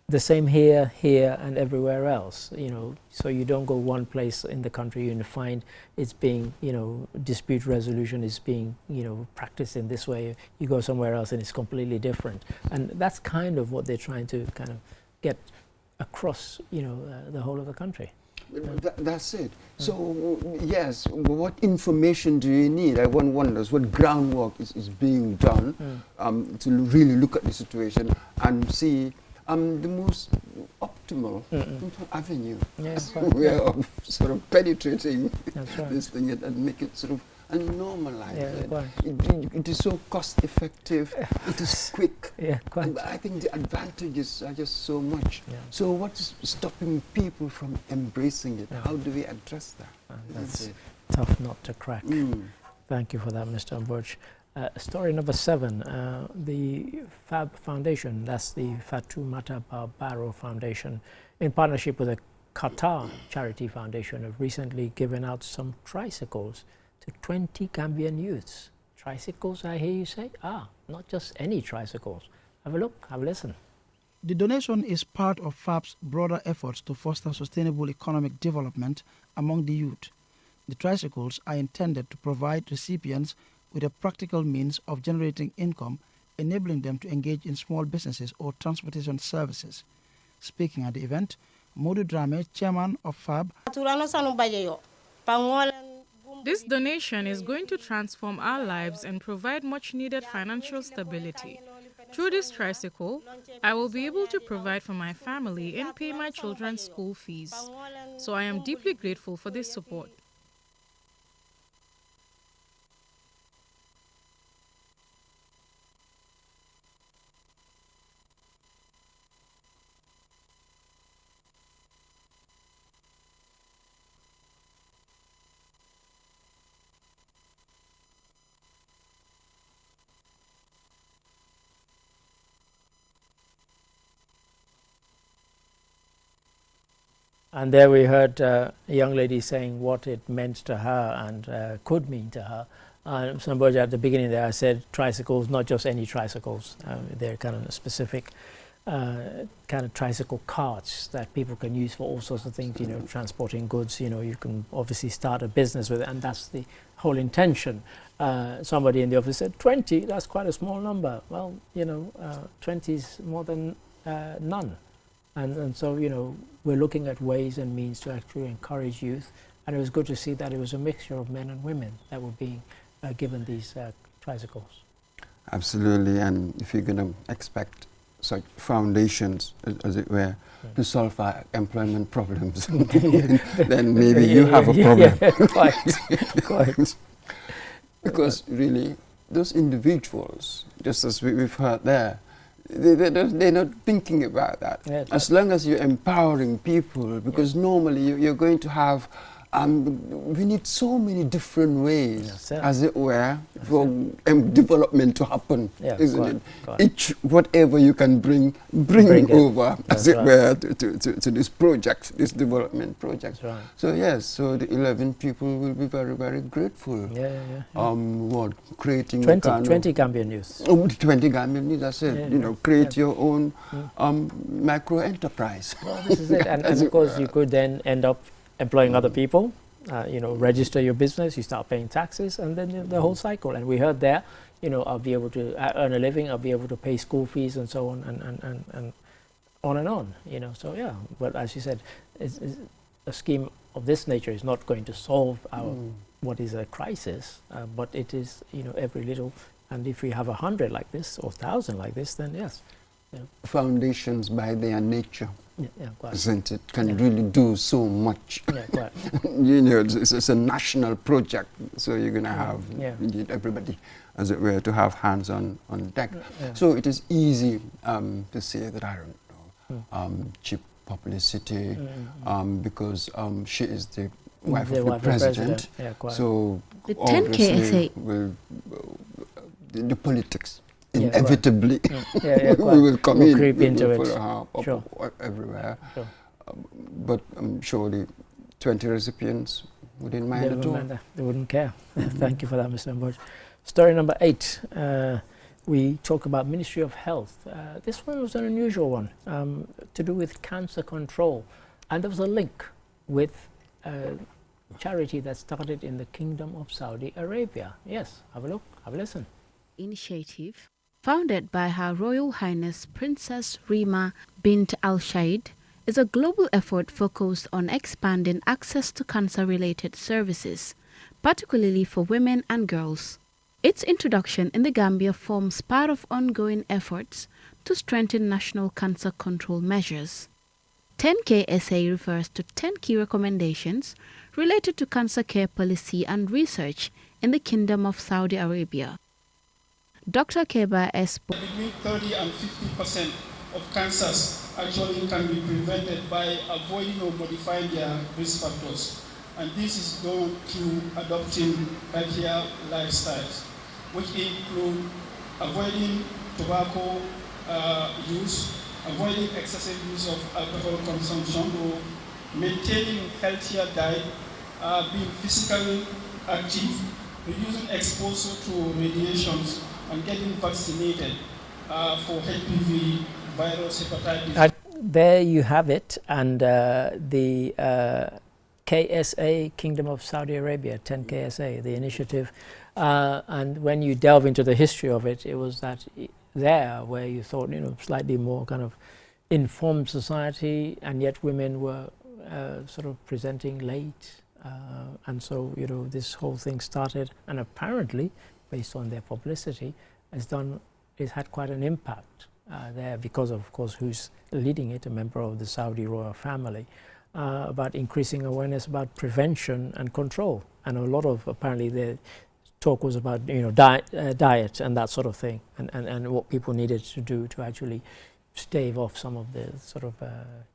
the same here, and everywhere else? You know, so you don't go one place in the country and find it's being, you know, dispute resolution is being, you know, practiced in this way. You go somewhere else and it's completely different. And that's kind of what they're trying to kind of get across, you know, the whole of the country. That's it. So, yes, what information do you need? One wonders what groundwork is being done to really look at the situation and see the most optimal avenue of sort of penetrating this thing and make it sort of and normalize it. It is so cost effective, it is quick. And I think the advantages are just so much. So what's stopping people from embracing it? How do we address that? That's tough nut to crack. Thank you for that, Mr. Amburch. Story number 7, the FAB Foundation, that's the Fatoumata Barbaro Foundation, in partnership with the Qatar Charity Foundation, have recently given out some tricycles to 20 Gambian youths. Tricycles, I hear you say? Not just any tricycles. Have a look, have a listen. The donation is part of FAB's broader efforts to foster sustainable economic development among the youth. The tricycles are intended to provide recipients with a practical means of generating income, enabling them to engage in small businesses or transportation services. Speaking at the event, Modu Drame, chairman of FAB. This donation is going to transform our lives and provide much-needed financial stability. Through this tricycle, I will be able to provide for my family and pay my children's school fees. So I am deeply grateful for this support. And there we heard a young lady saying what it meant to her and could mean to her. Somebody at the beginning there, I said tricycles, not just any tricycles. They're kind of specific kind of tricycle carts that people can use for all sorts of things, you know, transporting goods. You know, you can obviously start a business with it, and that's the whole intention. Somebody in the office said 20, that's quite a small number. Well, you know, 20 is more than none. And so, you know, we're looking at ways and means to actually encourage youth. And it was good to see that it was a mixture of men and women that were being given these tricycles. Absolutely. And if you're going to expect such foundations, as it were, to solve our employment problems, then maybe you have a problem. Yeah, quite. Because really, those individuals, just as we've heard there, they're not thinking about that. Yeah, as long as you're empowering people, because normally you're going to have, we need so many different ways, as it were, for development to happen, isn't it? Each, whatever you can bring over, as it were, to this project, this development project. Right. So yes, so the 11 people will be very, very grateful. What, creating 20 20 Gambian youth. 20 Gambian youth, I said, you know, create your own micro enterprise. Well, this is it. And of course, you could then end up employing other people, you know, register your business, you start paying taxes, and then the whole cycle. And we heard there, you know, I'll be able to earn a living, I'll be able to pay school fees and so on, and on and on, you know. So yeah, but as you said, it's a scheme of this nature is not going to solve our what is a crisis, but it is, you know, every little. And if we have 100 like this or 1,000 like this, then yes. You know. Foundations by their nature, quite. Isn't it? Can really do so much. Yeah, quite. You know, it's a national project, so you're going to have indeed everybody, as it were, to have hands on deck. So it is easy to say that, I don't know, cheap publicity, because she is the wife of the president. So the 10K will the politics. Inevitably, we will come in, creep into it. Everywhere. But surely 20 recipients wouldn't mind at all. They wouldn't care. Thank you for that, Mr. Mboj. Story number 8. We talk about Ministry of Health. This one was an unusual one, to do with cancer control. And there was a link with a charity that started in the Kingdom of Saudi Arabia. Yes, have a look, have a listen. Initiative, founded by Her Royal Highness Princess Rima bint Al Said, is a global effort focused on expanding access to cancer-related services, particularly for women and girls. Its introduction in the Gambia forms part of ongoing efforts to strengthen national cancer control measures. 10KSA refers to 10 key recommendations related to cancer care policy and research in the Kingdom of Saudi Arabia. Dr. Keba S. Between 30 and 50% of cancers actually can be prevented by avoiding or modifying their risk factors. And this is done through adopting healthier lifestyles, which include avoiding tobacco use, avoiding excessive use of alcohol consumption, or maintaining healthier diet, being physically active, reducing exposure to radiations, and getting vaccinated for HPV virus, hepatitis. There you have it, and the KSA, Kingdom of Saudi Arabia, 10 KSA, the initiative. And when you delve into the history of it, it was that there where you thought, you know, slightly more kind of informed society, and yet women were sort of presenting late. And so, you know, this whole thing started, and apparently, based on their publicity, it's had quite an impact there because of course, who's leading it, a member of the Saudi royal family, about increasing awareness about prevention and control. And a lot of, apparently, the talk was about, you know, diet and that sort of thing, and what people needed to do to actually stave off some of the sort of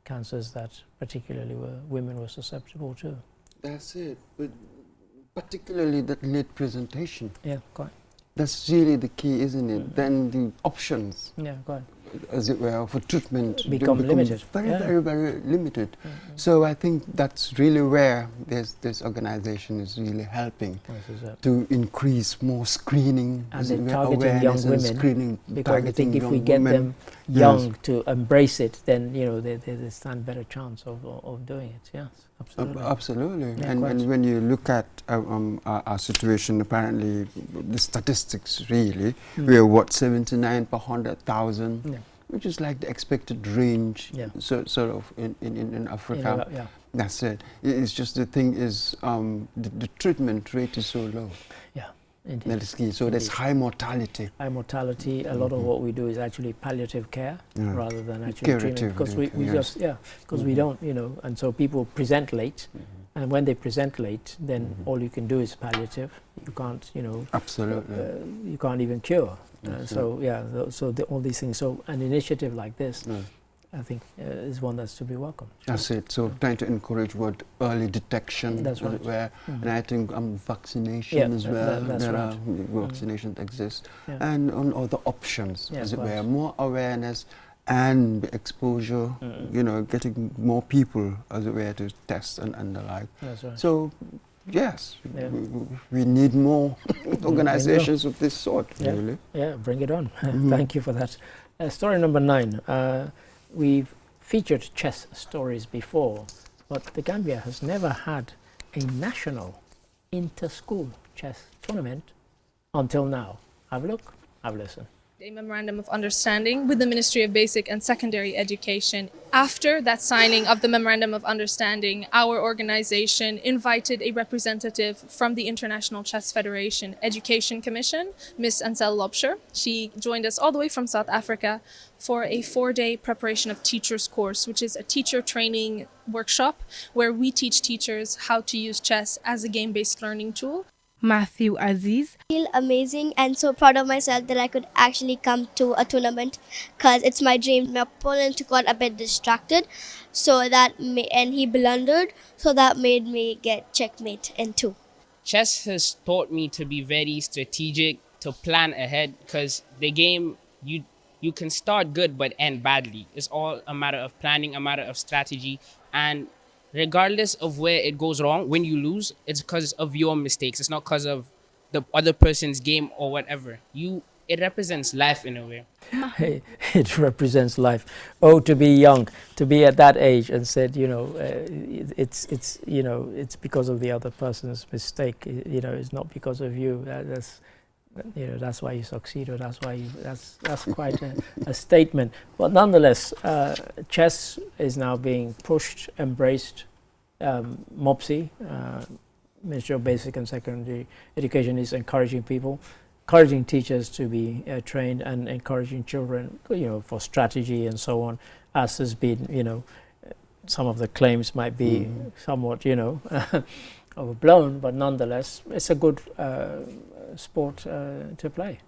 cancers that particularly women were susceptible to. That's it. But particularly that late presentation. Yeah, quite. That's really the key, isn't it? Then the options, yeah, quite, as it were, for treatment become limited. Very limited. So I think that's really where this organization is really helping to increase more screening, and then targeting young women, screening, because I think if we get them young to embrace it, then, you know, they stand better chance of doing it. Yes, absolutely. Absolutely. Yeah, and when you look at our situation, apparently the statistics really, we're what, 79 per 100,000, which is like the expected range, sort of in Africa. Yeah. That's it. It's just the thing is the treatment rate is so low. Yeah. Indeed. That is key. So there's high mortality. High mortality. A lot of what we do is actually palliative care rather than actually curative treatment. Because because we don't, you know, and so people present late, and when they present late, then all you can do is palliative. You can't, you know, absolutely, you can't even cure. So yeah, all these things. So an initiative like this, I think, is one that's to be welcomed. That's it. So trying to encourage early detection. That's right. Where, and I think vaccination as well. There are vaccinations that exist, Yeah. and on other options, Yeah, as it were, more awareness and exposure. You know, getting more people, as it were, to test and the like. That's right. So. Yes, we need more organizations of this sort, really. Yeah, bring it on. Thank you for that. Story number 9. We've featured chess stories before, but the Gambia has never had a national inter-school chess tournament until now. Have a look, have a listen. A memorandum of understanding with the Ministry of Basic and Secondary Education. After that signing of the memorandum of understanding, our organization invited a representative from the International Chess Federation Education Commission, Ms. Ansel Lobsher. She joined us all the way from South Africa for a 4-day preparation of teachers course, which is a teacher training workshop where we teach teachers how to use chess as a game-based learning tool. Matthew Aziz. I feel amazing and so proud of myself that I could actually come to a tournament because it's my dream. My opponent got a bit distracted, and he blundered, so that made me get checkmate in 2. Chess has taught me to be very strategic, to plan ahead, because the game, you can start good but end badly. It's all a matter of planning, a matter of strategy, and regardless of where it goes wrong, when you lose, it's because of your mistakes. It's not because of the other person's game or whatever. It represents life in a way. It represents life. Oh, to be young, to be at that age and said, you know, it's you know, it's because of the other person's mistake. You know, it's not because of you. That's, you know, that's why you succeed, or that's why that's quite a statement. But nonetheless, chess is now being pushed, embraced. MOPSI, Ministry of Basic and Secondary Education, is encouraging teachers to be trained, and encouraging children, you know, for strategy and so on. As has been, you know, some of the claims might be somewhat, you know, overblown, but nonetheless, it's a good sport to play.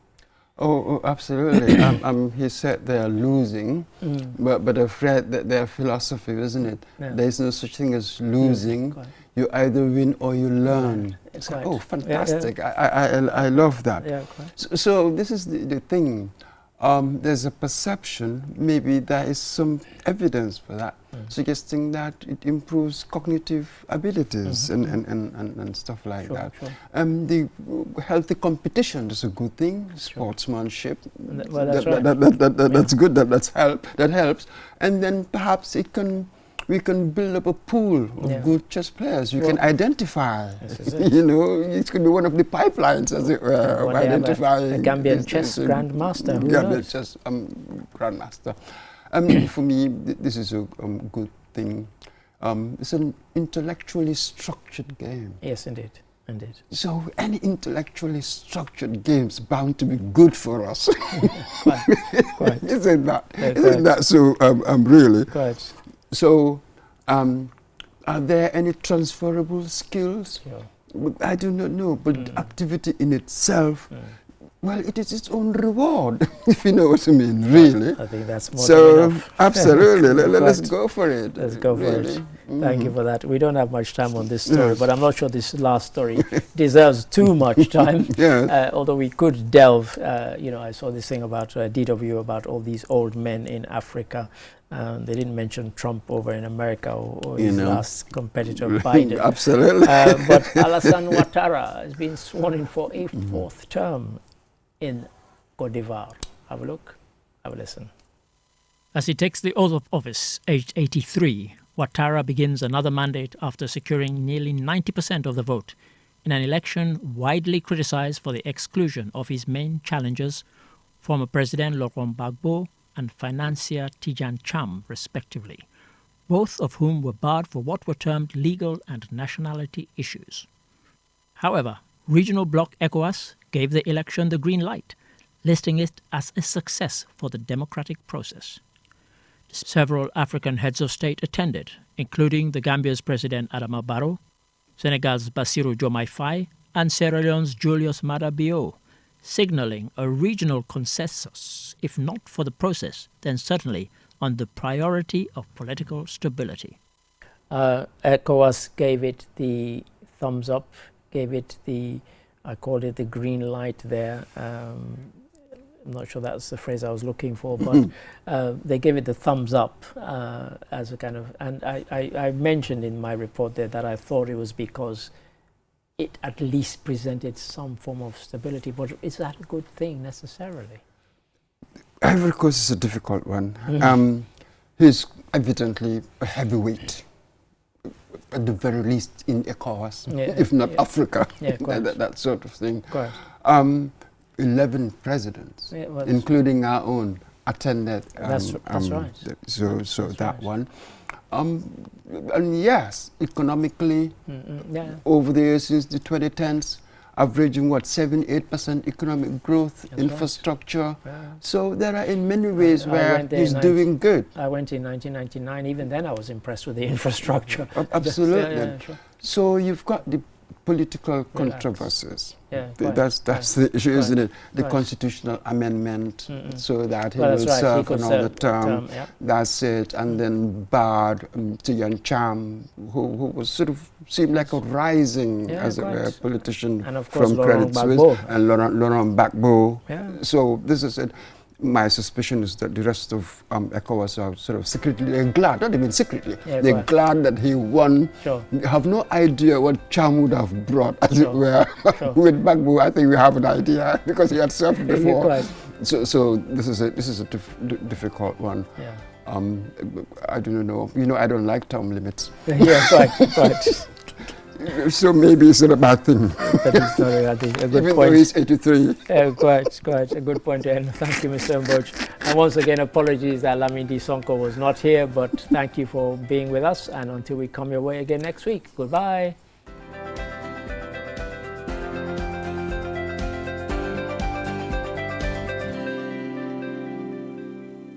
Oh, absolutely. He said they are losing, but afraid that their philosophy, isn't it? Yeah. There is no such thing as losing. You either win or you learn. It's like, oh, fantastic. I love that. Yeah, so this is the thing. There's a perception, maybe there is some evidence for that, suggesting that it improves cognitive abilities and stuff like that. Sure. The healthy competition is a good thing, sportsmanship. Well, that's that's good, that helps. And then perhaps we can build up a pool of good chess players. You can identify, you know, it could be one of the pipelines, as it were, of identifying. A Gambian chess grandmaster. Gambian chess grandmaster. For me, this is a good thing. It's an intellectually structured game. Yes, indeed. Indeed. So any intellectually structured game is bound to be good for us. Quite. Isn't that? Yeah, Isn't that so? Really. Quite. So, are there any transferable skills? Sure. I do not know, but activity in itself, well, it is its own reward, if you know what I mean, really. I think that's more than enough. Absolutely, let's go for it. Let's go for it. Thank you for that. We don't have much time on this story, but I'm not sure this last story deserves too much time. Although we could delve, I saw this thing about DW, about all these old men in Africa. They didn't mention Trump over in America or his last competitor, Biden. Absolutely. But Alassane Ouattara has been sworn in for a fourth term in Côte d'Ivoire. Have a look, have a listen. As he takes the oath of office, aged 83, Ouattara begins another mandate after securing nearly 90% of the vote in an election widely criticized for the exclusion of his main challengers, former President Laurent Gbagbo and financier Tidjane Cham, respectively, both of whom were barred for what were termed legal and nationality issues. However, regional bloc ECOWAS gave the election the green light, listing it as a success for the democratic process. Several African heads of state attended, including the Gambia's President Adama Barrow, Senegal's Bassirou Diomaye Faye, and Sierra Leone's Julius Maada Bio, signaling a regional consensus, if not for the process, then certainly on the priority of political stability. ECOWAS gave it the thumbs up, gave it I called it the green light there. I'm not sure that's the phrase I was looking for, but they gave it the thumbs up as a kind of, and I mentioned in my report there that I thought it was because it at least presented some form of stability, but is that a good thing necessarily? Ivory Coast is a difficult one. He's evidently a heavyweight, at the very least in ECOWAS, if not Africa, that sort of thing. 11 presidents, including our own, attended. That's right. So that one. And yes, economically, over the years since the 2010s, averaging 7-8% economic growth, infrastructure. So there are in many ways where he's doing good. I went in 1999. Even then, I was impressed with the infrastructure. Absolutely. So you've got the political controversies. That's the issue, isn't it? The constitutional amendment, so that he will serve another term. That's it. And then barred Tidjane Cham, who was sort of seemed like a rising, as it were, politician from Credit Suisse, and Laurent Gbagbo. So this is it. My suspicion is that the rest of ECOWAS are sort of secretly glad, not even secretly, they're glad that he won. They have no idea what Cham would have brought, as it were. With Gbagbo, I think we have an idea because he had served before. So this is a difficult one. I don't know. I don't like term limits. Quite. So maybe it's not a bad thing. That is not a bad thing. A good Even point. though he's 83. Quite. A good point to end. Thank you, Mr. Mboch. And once again, apologies that Lamindi Sonko was not here, but thank you for being with us. And until we come your way again next week, goodbye.